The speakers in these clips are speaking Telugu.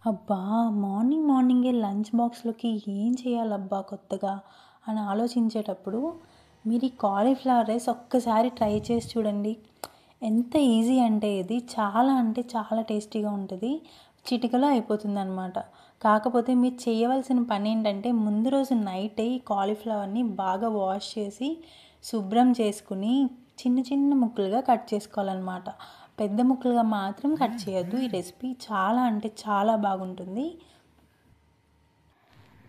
అబ్బా! మార్నింగే లంచ్ బాక్స్‌లోకి ఏం చేయాలబ్బా కొత్తగా అని ఆలోచించేటప్పుడు మీరు ఈ కాలీఫ్లవర్ రైస్ ఒక్కసారి ట్రై చేసి చూడండి. ఎంత ఈజీ అంటే ఇది అంటే చాలా టేస్టీగా ఉంటది. చిటికలో అయిపోతుందనమాట. కాకపోతే మీరు చేయవలసిన పనేంటంటే ముందు రోజు నైటే ఈ కాలీఫ్లవర్‌ని బాగా వాష్ చేసి, శుభ్రం చేసుకొని చిన్న చిన్న ముక్కలుగా కట్ చేసుకోవాలనమాట. పెద్ద ముక్కలుగా మాత్రం కట్ చేయొద్దు. ఈ రెసిపీ చాలా అంటే చాలా బాగుంటుంది.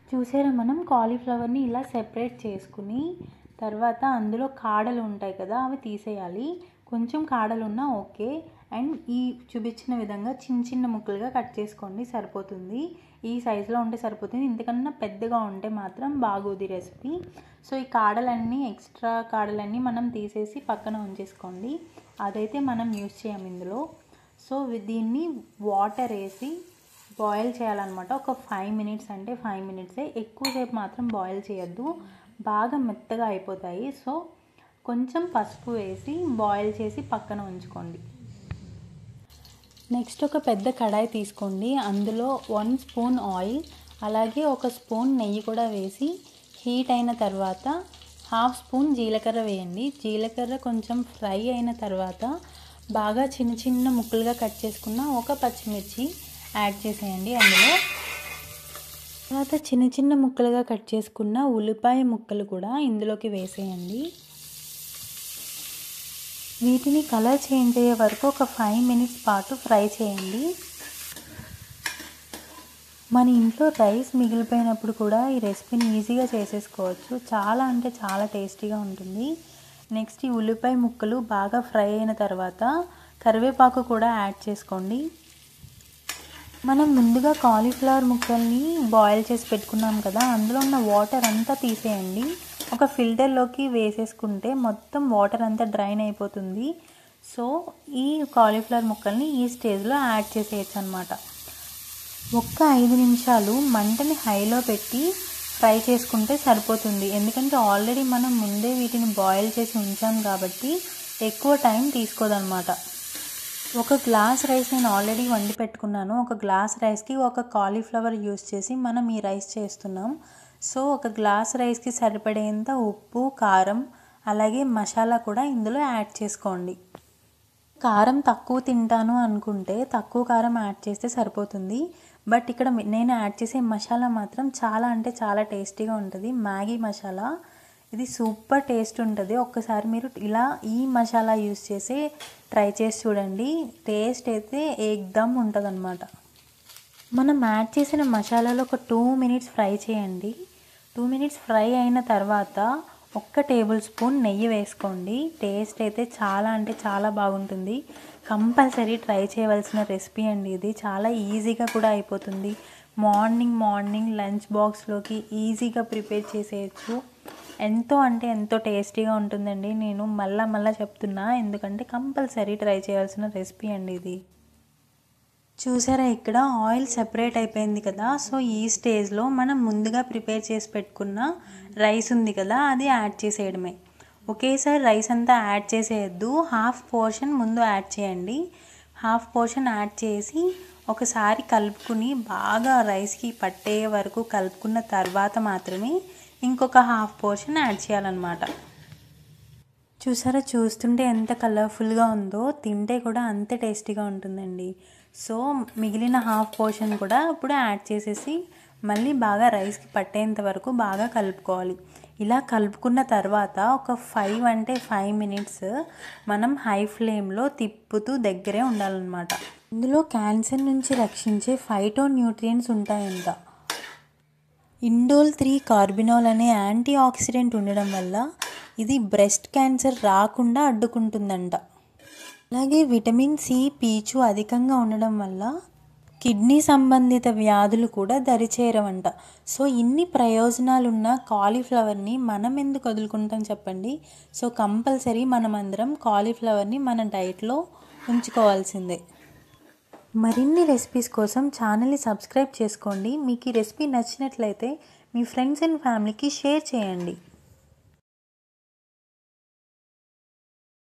చూసారా, మనం కాలీఫ్లవర్ని ఇలా సెపరేట్ చేసుకుని తర్వాత అందులో కాడలు ఉంటాయి కదా, అవి తీసేయాలి. కొంచెం కాడలున్నా ఓకే. అండ్ ఈ చూపించిన విధంగా చిన్న చిన్న ముక్కలుగా కట్ చేసుకోండి, సరిపోతుంది. ఈ సైజులో ఉంటే సరిపోతుంది. ఇంతకన్నా పెద్దగా ఉంటే మాత్రం బాగోదు ఈ రెసిపీ. సో ఈ ఎక్స్ట్రా కాడలన్నీ మనం తీసేసి పక్కన ఉంచేసుకోండి. అదైతే మనం యూజ్ చేయము ఇందులో. సో దీన్ని వాటర్ వేసి బాయిల్ చేయాలన్నమాట. ఒక 5 మినిట్స్ అంటే 5 మినిట్సే, ఎక్కువసేపు మాత్రం బాయిల్ చేయొద్దు, బాగా మెత్తగా అయిపోతాయి. సో కొంచెం పసుపు వేసి బాయిల్ చేసి పక్కన ఉంచుకోండి. నెక్స్ట్ ఒక పెద్ద కడాయి తీసుకోండి. అందులో 1 స్పూన్ ఆయిల్ అలాగే 1 స్పూన్ నెయ్యి కూడా వేసి హీట్ అయిన తర్వాత 1/2 స్పూన్ జీలకర్ర వేయండి. జీలకర్ర కొంచెం ఫ్రై అయిన తర్వాత బాగా చిన్న చిన్న ముక్కలుగా కట్ చేసుకున్న ఒక పచ్చిమిర్చి యాడ్ చేసేయండి. అందులో తర్వాత చిన్న చిన్న ముక్కలుగా కట్ చేసుకున్న ఉల్లిపాయ ముక్కలు కూడా ఇందులోకి వేసేయండి. వీటిని కలర్ చేంజ్ అయ్యే వరకు ఒక 5 మినిట్స్ పాటు ఫ్రై చేయండి. మన ఇంట్లో రైస్ మిగిలిపోయినప్పుడు కూడా ఈ రెసిపీని ఈజీగా చేసేసుకోవచ్చు. చాలా అంటే చాలా టేస్టీగా ఉంటుంది. నెక్స్ట్ ఈ ఉల్లిపాయ ముక్కలు బాగా ఫ్రై అయిన తర్వాత కరివేపాకు కూడా యాడ్ చేసుకోండి. మనం ముందుగా కాలీఫ్లవర్ ముక్కల్ని బాయిల్ చేసి పెట్టుకున్నాం కదా, అందులో ఉన్న వాటర్ అంతా తీసేయండి. ఒక ఫిల్టర్లోకి వేసేసుకుంటే మొత్తం వాటర్ అంతా డ్రైన్ అయిపోతుంది. సో ఈ కాలీఫ్లవర్ ముక్కల్ని ఈ స్టేజ్లో యాడ్ చేసేయచ్చు అనమాట. ఒక్క 5 నిమిషాలు మంటని హైలో పెట్టి ఫ్రై చేసుకుంటే సరిపోతుంది. ఎందుకంటే ఆల్రెడీ మనం ముందే వీటిని బాయిల్ చేసి ఉంచాం కాబట్టి ఎక్కువ టైం తీసుకోదన్నమాట. ఒక గ్లాస్ రైస్ నేను ఆల్రెడీ వండి పెట్టుకున్నాను. ఒక గ్లాస్ రైస్కి ఒక కాలీఫ్లవర్ యూస్ చేసి మనం ఈ రైస్ చేస్తున్నాం. సో ఒక గ్లాస్ రైస్కి సరిపడేంత ఉప్పు, కారం అలాగే మసాలా కూడా ఇందులో యాడ్ చేసుకోండి. కారం తక్కువ తింటాను అనుకుంటే తక్కువ కారం యాడ్ చేస్తే సరిపోతుంది. బట్ ఇక్కడ నేను యాడ్ చేసే మసాలా మాత్రం చాలా అంటే చాలా టేస్టీగా ఉంటుంది. మ్యాగీ మసాలా, ఇది సూపర్ టేస్ట్ ఉంటుంది. ఒక్కసారి మీరు ఇలా ఈ మసాలా యూస్ చేసి ట్రై చేసి చూడండి. టేస్ట్ అయితే ఏకదమ్ ఉంటుంది అన్నమాట. మనం యాడ్ చేసిన మసాలాలో ఒక 2 మినిట్స్ ఫ్రై చేయండి. 2 మినిట్స్ ఫ్రై అయిన తర్వాత 1 టేబుల్ స్పూన్ నెయ్యి వేసుకోండి. టేస్ట్ అయితే చాలా అంటే చాలా బాగుంటుంది. కంపల్సరీ ట్రై చేయవలసిన రెసిపీ అండి ఇది. చాలా ఈజీగా కూడా అయిపోతుంది. మార్నింగ్ లంచ్ బాక్స్లోకి ఈజీగా ప్రిపేర్ చేసేయచ్చు. ఎంతో అంటే ఎంతో టేస్టీగా ఉంటుందండి. నేను మళ్ళా చెప్తున్నా, ఎందుకంటే కంపల్సరీ ట్రై చేయాల్సిన రెసిపీ అండి ఇది. చూసారా, ఇక్కడ ఆయిల్ సెపరేట్ అయిపోయింది కదా. సో ఈ స్టేజ్లో మనం ముందుగా ప్రిపేర్ చేసి పెట్టుకున్న రైస్ ఉంది కదా, అది యాడ్ చేసేయడమే. ఒకేసారి రైస్ అంతా యాడ్ చేసేయద్దు. హాఫ్ పోర్షన్ ముందు యాడ్ చేయండి. హాఫ్ పోర్షన్ యాడ్ చేసి ఒకసారి కలుపుకుని బాగా రైస్కి పట్టే వరకు కలుపుకున్న తర్వాత మాత్రమే ఇంకొక హాఫ్ పోర్షన్ యాడ్ చేయాలన్నమాట. చూసారా, చూస్తుంటే ఎంత కలర్ఫుల్గా ఉందో, తింటే కూడా అంతే టేస్టీగా ఉంటుందండి. సో మిగిలిన హాఫ్ పోర్షన్ కూడా ఇప్పుడు యాడ్ చేసేసి మళ్ళీ బాగా రైస్కి పట్టేంత వరకు బాగా కలుపుకోవాలి. ఇలా కలుపుకున్న తర్వాత ఒక 5 మినిట్స్ మనం హై ఫ్లేమ్లో తిప్పుతూ దగ్గరే ఉండాలన్నమాట. ఇందులో క్యాన్సర్ నుంచి రక్షించే ఫైటోన్యూట్రియంట్స్ ఉంటాయంట. ఇండోల్ 3 కార్బినోల్ అనే యాంటీ ఆక్సిడెంట్ ఉండడం వల్ల ఇది బ్రెస్ట్ క్యాన్సర్ రాకుండా అడ్డుకుంటుందంట. అలాగే విటమిన్ సి, పీచు అధికంగా ఉండడం వల్ల కిడ్నీ సంబంధిత వ్యాధులు కూడా దరిచేరవంట. సో ఇన్ని ప్రయోజనాలున్న కాలీఫ్లవర్ని మనం ఎందుకు వదులుకుంటాం చెప్పండి. సో కంపల్సరీ మనమందరం కాలీఫ్లవర్ని మన డైట్లో ఉంచుకోవాల్సిందే. మరిన్ని రెసిపీస్ కోసం ఛానల్ని సబ్స్క్రైబ్ చేసుకోండి. మీకు ఈ రెసిపీ నచ్చినట్లయితే మీ ఫ్రెండ్స్ అండ్ ఫ్యామిలీకి షేర్ చేయండి.